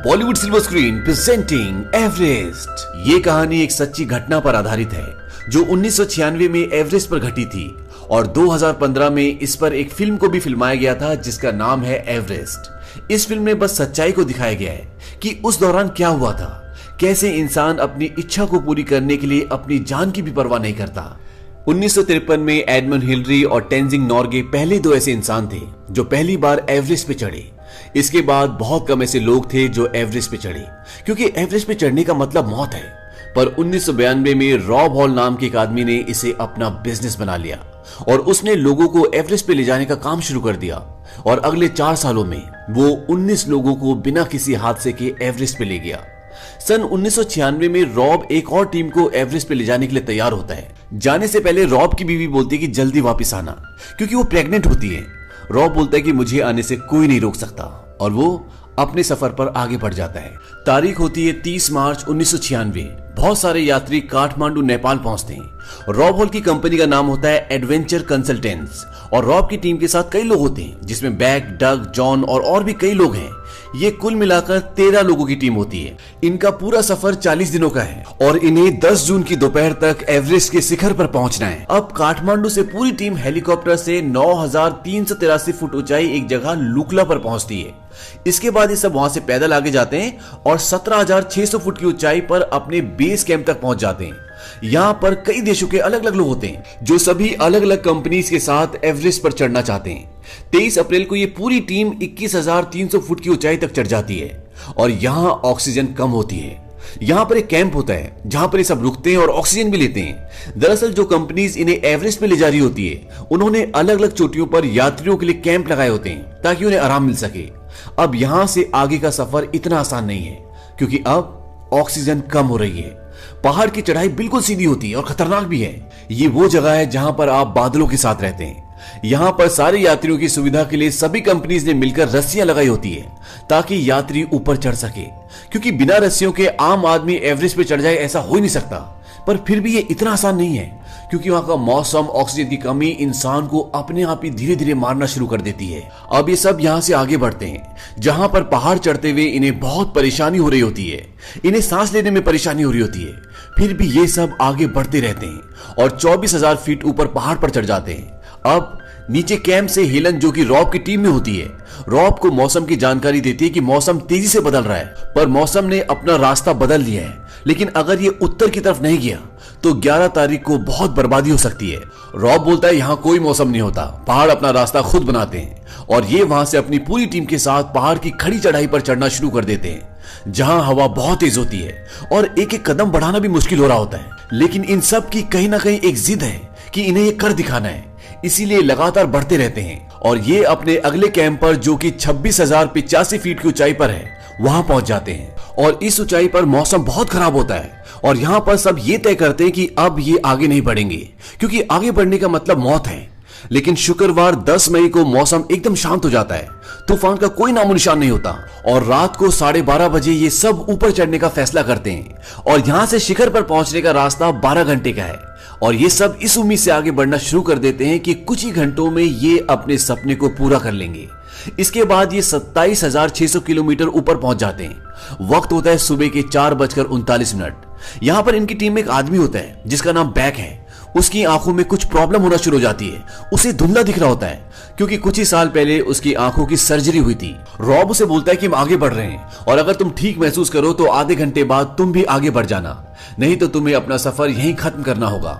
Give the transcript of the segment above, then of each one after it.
Bollywood silver screen presenting Everest. ये कहानी एक सच्ची घटना पर आधारित है जो 1996 में एवरेस्ट पर घटी थी और 2015 में इस पर एक फिल्म को भी फिल्माया गया था जिसका नाम है एवरेस्ट। इस फिल्म में बस सच्चाई को दिखाया गया है कि उस दौरान क्या हुआ था, कैसे इंसान अपनी इच्छा को पूरी करने के लिए अपनी जान की भी परवाह नहीं करता। 1953 में एडमंड हिलरी और टेंजिंग नोर्गे पहले दो ऐसे इंसान थे जो पहली बार एवरेस्ट पे चढ़े। इसके बाद बहुत कम ऐसे लोग थे जो एवरेस्ट पे चढ़े, क्योंकि एवरेस्ट पे चढ़ने का मतलब मौत है। पर 1992 में रॉब हॉल नाम के एक आदमी ने इसे अपना बिजनेस बना लिया और उसने लोगों को एवरेस्ट पे ले जाने का काम शुरू कर दिया और अगले 4 सालों में वो 19 लोगों को बिना किसी हादसे के एवरेस्ट पे ले गया। सन 1996 में रॉब एक और टीम को एवरेस्ट पे ले जाने के लिए तैयार होता है। जाने से पहले रॉब की बीवी बोलती है कि जल्दी वापस आना, क्योंकि वो प्रेग्नेंट होती है। रॉब बोलता है कि मुझे आने से कोई नहीं रोक सकता और वो अपने सफर पर आगे बढ़ जाता है। तारीख होती है 30 मार्च 1996। बहुत सारे यात्री काठमांडू नेपाल पहुंचते हैं। रॉब हॉल की कंपनी का नाम होता है एडवेंचर कंसल्टेंट्स और रॉब की टीम के साथ कई लोग होते हैं जिसमें बैक, डग, जॉन और भी कई लोग हैं। ये कुल मिलाकर 13 लोगों की टीम होती है। इनका पूरा सफर 40 दिनों का है और इन्हें 10 जून की दोपहर तक एवरेस्ट के शिखर पर पहुंचना है। अब काठमांडू से पूरी टीम हेलीकॉप्टर से 9383 फुट ऊंचाई एक जगह लुकला पर पहुंचती है। इसके बाद ये सब वहां से पैदल आगे जाते हैं और 17,600 फुट की ऊंचाई पर अपने बेस कैंप तक पहुंच जाते हैं। यहाँ पर कई देशों के अलग अलग लोग होते हैं जो सभी अलग अलग कंपनीज के साथ एवरेस्ट पर चढ़ना चाहते हैं। 23 अप्रैल को ये पूरी टीम 21,300 फुट की ऊंचाई तक चढ़ जाती है और यहाँ ऑक्सीजन कम होती है। यहाँ पर एक कैंप होता है जहां पर ये सब रुकते हैं और ऑक्सीजन भी लेते हैं। दरअसल जो कंपनीज इन्हें एवरेस्ट पे ले जा रही होती है उन्होंने अलग अलग चोटियों पर यात्रियों के लिए कैंप लगाए होते हैं ताकि उन्हें आराम मिल सके। अब यहां से आगे का सफर इतना आसान नहीं है क्योंकि अब ऑक्सीजन कम हो रही है। पहाड़ की चढ़ाई बिल्कुल सीधी होती है और खतरनाक भी है। ये वो जगह है जहां पर आप बादलों के साथ रहते हैं। यहाँ पर सारे यात्रियों की सुविधा के लिए सभी कंपनीज ने मिलकर रस्सियां लगाई होती है ताकि यात्री ऊपर चढ़ सके, क्योंकि बिना रस्सियों के आम आदमी एवरेस्ट पे चढ़ जाए ऐसा हो ही नहीं सकता। पर फिर भी ये इतना आसान नहीं है क्योंकि वहां का मौसम, ऑक्सीजन की कमी इंसान को अपने आप ही धीरे धीरे मारना शुरू कर देती है। अब ये सब यहाँ से आगे बढ़ते हैं जहां पर पहाड़ चढ़ते हुए इन्हें बहुत परेशानी हो रही होती है। इन्हें सांस लेने में परेशानी हो रही होती है। फिर भी ये सब आगे बढ़ते रहते हैं और 24,000 फीट ऊपर पहाड़ पर चढ़ जाते हैं। अब नीचे कैंप से हेलन, जो कि रॉब की टीम में होती है, रॉब को मौसम की जानकारी देती है कि मौसम तेजी से बदल रहा है। पर मौसम ने अपना रास्ता बदल लिया है, लेकिन अगर ये उत्तर की तरफ नहीं गया तो 11 तारीख को बहुत बर्बादी हो सकती है। रॉब बोलता है यहाँ कोई मौसम नहीं होता, पहाड़ अपना रास्ता खुद बनाते हैं और ये वहां से अपनी पूरी टीम के साथ पहाड़ की खड़ी चढ़ाई पर चढ़ना शुरू कर देते हैं जहां हवा बहुत तेज होती है और एक एक कदम बढ़ाना भी मुश्किल हो रहा होता है। लेकिन इन सब की कहीं ना कहीं एक जिद है कि इन्हें ये कर दिखाना है, इसीलिए लगातार बढ़ते रहते हैं और ये अपने अगले कैंप पर, जो कि 26,085 फीट की ऊंचाई पर है, वहां पहुंच जाते हैं। और इस ऊंचाई पर मौसम बहुत खराब होता है और यहाँ पर सब ये तय करते हैं कि अब ये आगे नहीं बढ़ेंगे क्योंकि आगे बढ़ने का मतलब मौत है। लेकिन शुक्रवार 10 मई को मौसम एकदम शांत हो जाता है। तूफान का कोई नामो निशान नहीं होता और रात को 12:30 बजे ये सब ऊपर चढ़ने का फैसला करते हैं और यहाँ से शिखर पर पहुंचने का रास्ता 12 घंटे का है। और ये सब इस उम्मीद से आगे बढ़ना शुरू कर देते हैं कि कुछ ही घंटों में ये अपने सपने को पूरा कर लेंगे। इसके बाद ये 27,600 किलोमीटर ऊपर पहुंच जाते हैं। वक्त होता है सुबह के 4:39। यहाँ पर इनकी टीम में एक आदमी होता है जिसका नाम बैक है। उसकी आंखों में कुछ प्रॉब्लम होना शुरू हो जाती है। उसे धुंधला दिख रहा होता है क्योंकि कुछ ही साल पहले उसकी आंखों की सर्जरी हुई थी। रॉब उसे बोलता है कि हम आगे बढ़ रहे हैं और अगर तुम ठीक महसूस करो तो आधे घंटे बाद तुम भी आगे बढ़ जाना, नहीं तो तुम्हें अपना सफर यहीं खत्म करना होगा।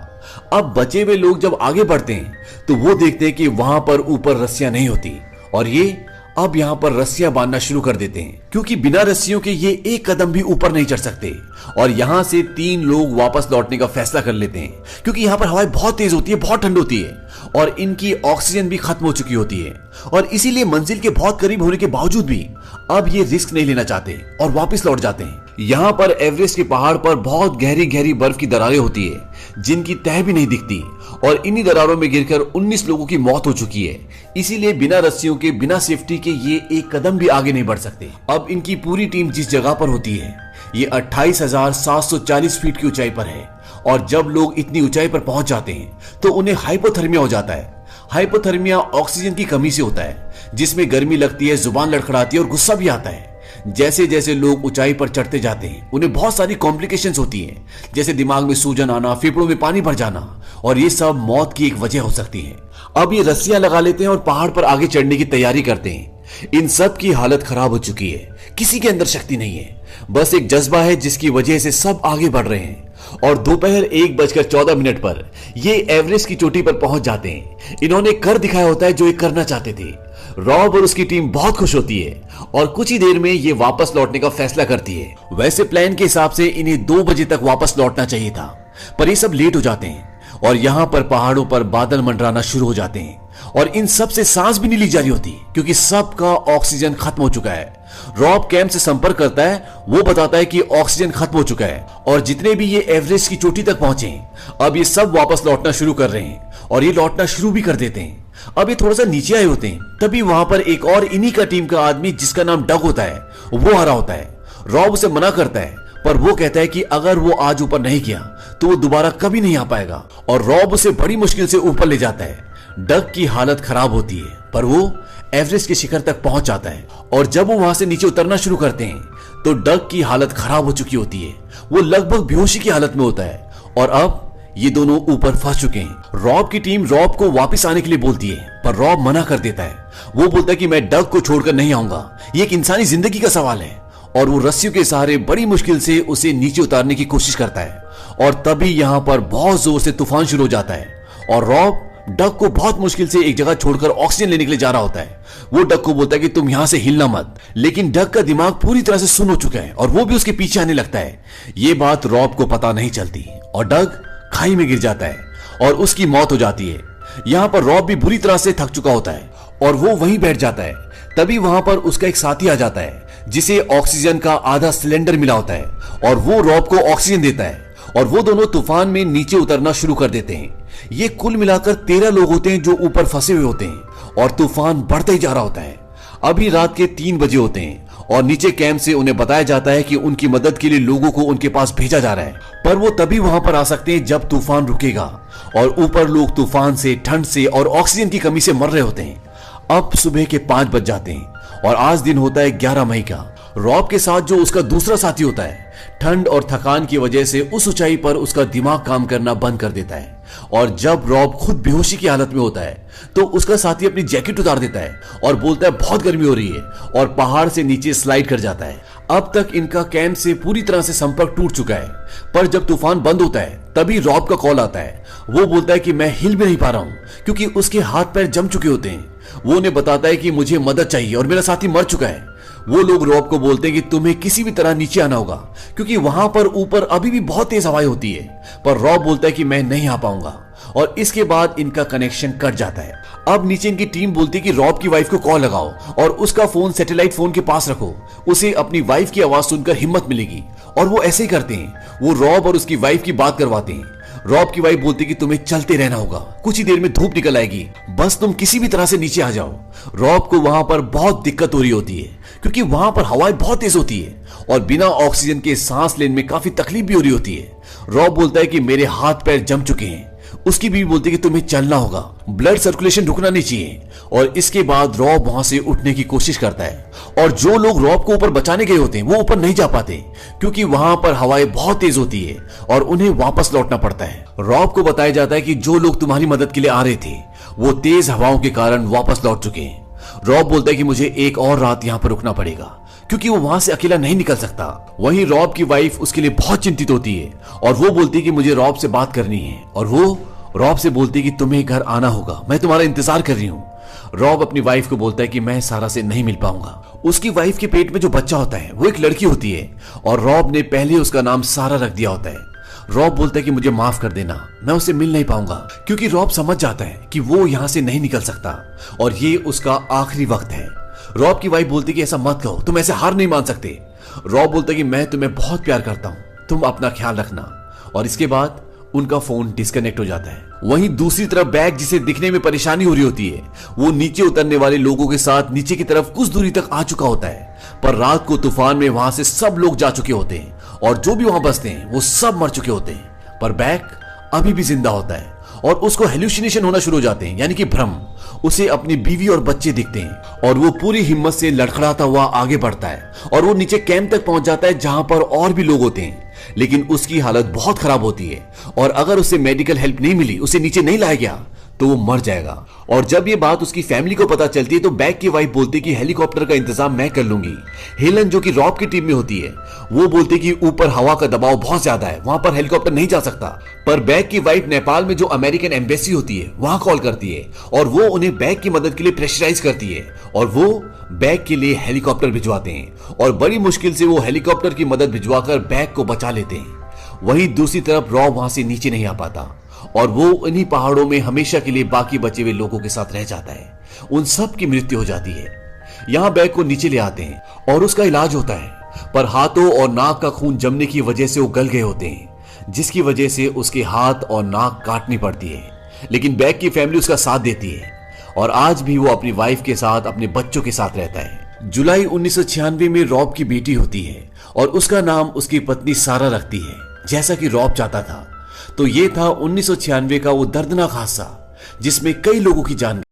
अब बचे हुए लोग जब आगे बढ़ते हैं तो वो देखते हैं कि वहां पर ऊपर रस्सियां नहीं होती और ये अब यहाँ पर रस्सियां बांधना शुरू कर देते हैं क्योंकि बिना रस्सियों के ये एक कदम भी ऊपर नहीं चढ़ सकते। और यहाँ से 3 लोग वापस लौटने का फैसला कर लेते हैं क्योंकि यहाँ पर हवाएं बहुत तेज होती है, बहुत ठंड होती है और इनकी ऑक्सीजन भी खत्म हो चुकी होती है और इसीलिए मंजिल के बहुत करीब होने के बावजूद भी अब ये रिस्क नहीं लेना चाहते और वापस लौट जाते हैं। यहाँ पर एवरेस्ट के पहाड़ पर बहुत गहरी गहरी बर्फ की दरारें होती है जिनकी तह भी नहीं दिखती और इन्हीं दरारों में गिरकर 19 लोगों की मौत हो चुकी है। इसीलिए बिना रस्सियों के, बिना सेफ्टी के ये एक कदम भी आगे नहीं बढ़ सकते। अब इनकी पूरी टीम जिस जगह पर होती है ये 28,740 फीट की ऊंचाई पर है और जब लोग इतनी ऊंचाई पर पहुंच जाते हैं तो उन्हें हाइपोथर्मिया हो जाता है। हाइपोथर्मिया ऑक्सीजन की कमी से होता है जिसमें गर्मी लगती है, जुबान लड़खड़ाती है और गुस्सा भी आता है। जैसे जैसे लोग ऊंचाई पर चढ़ते जाते हैं उन्हें बहुत सारी कॉम्प्लिकेशंस होती हैं, जैसे दिमाग में सूजन आना, फेफड़ों में पानी भर जाना, और ये सब मौत की एक वजह हो सकती है। अब ये रस्सियां लगा लेते हैं और पहाड़ पर आगे चढ़ने की तैयारी करते हैं। इन सब की हालत खराब हो चुकी है, किसी के अंदर शक्ति नहीं है, बस एक जज्बा है जिसकी वजह से सब आगे बढ़ रहे हैं। और दोपहर 1:14 पर ये एवरेस्ट की चोटी पर पहुंच जाते हैं। इन्होंने कर दिखाया होता है जो ये करना चाहते थे। रॉब और उसकी टीम बहुत खुश होती है और कुछ ही देर में ये वापस लौटने का फैसला करती है। वैसे प्लान के हिसाब से इन्हें 2 बजे तक वापस लौटना चाहिए था, पर ये सब लेट हो जाते हैं और यहाँ पर पहाड़ों पर बादल मंडराना शुरू हो जाते हैं और इन सब से सांस भी नहीं ली जा रही होती क्योंकि सबका ऑक्सीजन खत्म हो चुका है। रॉब कैंप से संपर्क करता है, वो बताता है कि ऑक्सीजन खत्म हो चुका है और जितने भी ये एवरेस्ट की चोटी तक पहुंचे अब ये सब वापस लौटना शुरू कर रहे हैं और ये लौटना शुरू भी कर देते हैं। अब ये थोड़ा सा नीचे आए होते हैं, तभी वहां पर एक और इन्हीं का टीम का आदमी जिसका नाम डग होता है वो आ रहा होता है। रॉब उसे मना करता है, पर वो कहता है कि अगर वो आज ऊपर नहीं किया तो वो दोबारा कभी नहीं आ पाएगा और रॉब उसे बड़ी मुश्किल से ऊपर ले जाता है। डग की हालत खराब होती है, पर वो एवरेस्ट के शिखर तक पहुंच जाता है और जब वो वहां से नीचे उतरना शुरू करते हैं तो डग की हालत खराब हो चुकी होती है। वो लगभग बेहोशी की हालत में होता है और अब ये दोनों ऊपर फंस चुके हैं। रॉब की टीम रॉब को वापस आने के लिए बोलती है, पर रॉब मना कर देता है। वो बोलता है कि मैं डग को छोड़कर नहीं आऊंगा, ये एक इंसानी जिंदगी का सवाल है, और वो रस्सियों के सहारे बड़ी मुश्किल से उसे नीचे उतारने की कोशिश करता है। और तभी यहाँ पर बहुत जोर से तूफान शुरू हो जाता है और रॉब डग को बहुत मुश्किल से एक जगह छोड़कर ऑक्सीजन लेने के लिए जा रहा होता है। वो डग को बोलता है कि तुम यहां से हिलना मत, लेकिन डग का दिमाग पूरी तरह से सुन्न हो चुका है और वो भी उसके पीछे आने लगता है। ये बात रॉब को पता नहीं चलती और डग खाई में गिर जाता है और उसकी मौत हो जाती है। यहाँ पर रॉब भी बुरी तरह से थक चुका होता है और वो वहीं बैठ जाता है। तभी वहां पर उसका एक साथी आ जाता है जिसे ऑक्सीजन का आधा सिलेंडर मिला होता है और वो रॉब को ऑक्सीजन देता है और वो दोनों तूफान में नीचे उतरना शुरू कर देते हैं। ये कुल मिलाकर 13 लोग होते हैं जो ऊपर फंसे हुए होते हैं और तूफान बढ़ता ही जा रहा होता है। अभी रात के 3 बजे होते हैं और नीचे कैंप से उन्हें बताया जाता है कि उनकी मदद के लिए लोगों को उनके पास भेजा जा रहा है, पर वो तभी वहां पर आ सकते हैं जब तूफान रुकेगा। और ऊपर लोग तूफान से, ठंड से और ऑक्सीजन की कमी से मर रहे होते हैं। अब सुबह के 5 बज जाते हैं और आज दिन होता है 11 मई का। रॉब के साथ जो उसका दूसरा साथी होता है, ठंड और थकान की वजह से उस ऊंचाई पर उसका दिमाग काम करना बंद कर देता है और जब रॉब खुद बेहोशी की हालत में होता है तो उसका साथी अपनी जैकेट उतार देता है और बोलता है बहुत गर्मी हो रही है और पहाड़ से नीचे स्लाइड कर जाता है। अब तक इनका कैंप से पूरी तरह से संपर्क टूट चुका है, पर जब तूफान बंद होता है तभी रॉब का कॉल आता है। वो बोलता है कि मैं हिल भी नहीं पा रहा हूं क्योंकि उसके हाथ पैर जम चुके होते हैं। वो उन्हें बताता है कि मुझे मदद चाहिए और मेरा साथी मर चुका है। वो लोग रॉब को बोलते हैं कि तुम्हें किसी भी तरह नीचे आना होगा क्योंकि वहां पर ऊपर अभी भी बहुत तेज हवाएं होती है, पर रॉब बोलता है कि मैं नहीं आ पाऊंगा और इसके बाद इनका कनेक्शन कट जाता है। अब नीचे इनकी टीम बोलती है कि रॉब की वाइफ को कॉल लगाओ और उसका फोन सैटेलाइट फोन के पास रखो, उसे अपनी वाइफ की आवाज सुनकर हिम्मत मिलेगी। और वो ऐसे ही करते हैं। वो रॉब और उसकी वाइफ की बात करवाते हैं। रॉब की वाइफ बोलती कि तुम्हें चलते रहना होगा, कुछ ही देर में धूप निकल आएगी, बस तुम किसी भी तरह से नीचे आ जाओ। रॉब को वहां पर बहुत दिक्कत हो रही होती है क्योंकि वहां पर हवाएं बहुत तेज होती है और बिना ऑक्सीजन के सांस लेने में काफी तकलीफ भी हो रही होती है। रॉब बोलता है कि मेरे हाथ पैर जम चुके हैं। उसकी बीवी बोलती है कि तुम्हें चलना होगा, ब्लड सर्कुलेशन रुकना नहीं चाहिए। और इसके बाद रॉब वहां से उठने की कोशिश करता है और जो लोग रॉब को ऊपर बचाने गए होते हैं वो ऊपर नहीं जा पाते क्योंकि वहां पर हवाएं बहुत तेज होती है और उन्हें वापस लौटना पड़ता है। रॉब को बताया जाता है कि जो लोग तुम्हारी मदद के लिए आ रहे थे वो तेज हवाओं के कारण वापस लौट चुके हैं। रॉब बोलता है कि मुझे एक और रात यहाँ पर रुकना पड़ेगा क्योंकि वो वहां से अकेला नहीं निकल सकता। वहीं रॉब की वाइफ उसके लिए बहुत चिंतित होती है और वो बोलती है कि मुझे रॉब से बात करनी है और वो रॉब से बोलती है कि तुम्हें घर आना होगा, मैं तुम्हारा इंतजार कर रही हूँ। रॉब अपनी वाइफ को बोलता है कि मैं सारा से नहीं मिल पाऊंगा। उसकी वाइफ के पेट में जो बच्चा होता है वो एक लड़की होती है और रॉब ने पहले उसका नाम सारा रख दिया होता है। रॉब बोलता है कि मुझे माफ कर देना, मैं उससे मिल नहीं पाऊंगा क्योंकि रॉब समझ जाता है कि वो यहाँ से नहीं निकल सकता और ये उसका आखिरी वक्त है। रॉब की वाइफ बोलती है कि ऐसा मत कहो, तुम ऐसे हार नहीं मान सकते। रॉब बोलता है कि मैं तुम्हें बहुत प्यार करता हूँ, तुम अपना ख्याल रखना। और इसके बाद उनका फोन डिस्कनेक्ट हो जाता है। वहीं दूसरी तरफ बैग, जिसे दिखने में परेशानी हो रही होती है, वो नीचे उतरने वाले लोगों के साथ नीचे की तरफ कुछ दूरी तक आ चुका होता है, पर रात को तूफान में वहां से सब लोग जा चुके होते हैं और जो भी वहां बसते हैं वो सब मर चुके होते हैं, पर बैग अभी भी जिंदा होता है और उसको हेल्यूसिनेशन होना शुरू हो जाते हैं, यानी कि भ्रम। उसे अपनी बीवी और बच्चे दिखते हैं और वो पूरी हिम्मत से लड़खड़ाता हुआ आगे बढ़ता है और वो नीचे कैंप तक पहुंच जाता है जहां पर और भी लोग होते हैं। लेकिन उसकी हालत बहुत खराब होती है और अगर उसे मेडिकल हेल्प नहीं मिली, उसे नीचे नहीं लाया गया, तो वो मर जाएगा। और जब ये बात उसकी फैमिली को पता चलती है तो बैग की वाइफ बोलती है कि हेलीकॉप्टर का इंतजाम मैं कर लूंगी। हेलन जो कि रॉब की टीम में होती है, वो बोलती कि ऊपर हवा का दबाव बहुत ज्यादा है, वहां पर हेलीकॉप्टर नहीं जा सकता। पर बैग की वाइफ नेपाल में जो अमेरिकन एम्बेसी होती है वहां कॉल करती है और वो उन्हें बैग की मदद के लिए प्रेशराइज करती है और वो बैग के लिए हेलीकॉप्टर भिजवाते हैं और बड़ी मुश्किल से वो हेलीकॉप्टर की मदद भिजवाकर बैग को बचा लेते हैं। वहीं दूसरी तरफ रॉब वहां से नीचे नहीं आ पाता और वो इन्हीं पहाड़ों में हमेशा के लिए बाकी बचे हुए लोगों के साथ रह जाता है। उन सब की मृत्यु हो जाती है। यहां बैग को नीचे ले आते हैं और उसका इलाज होता है, पर हाथों और नाक का खून जमने की वजह से वो गल गए होते हैं, जिसकी वजह से उसके हाथ और नाक काटनी पड़ती है। लेकिन बैग की फैमिली उसका साथ देती है और आज भी वो अपनी वाइफ के साथ, अपने बच्चों के साथ रहता है। जुलाई 1996 में रॉब की बेटी होती है और उसका नाम उसकी पत्नी सारा रखती है, जैसा कि रॉब चाहता था। तो ये था 1996 का वो दर्दनाक हादसा जिसमें कई लोगों की जान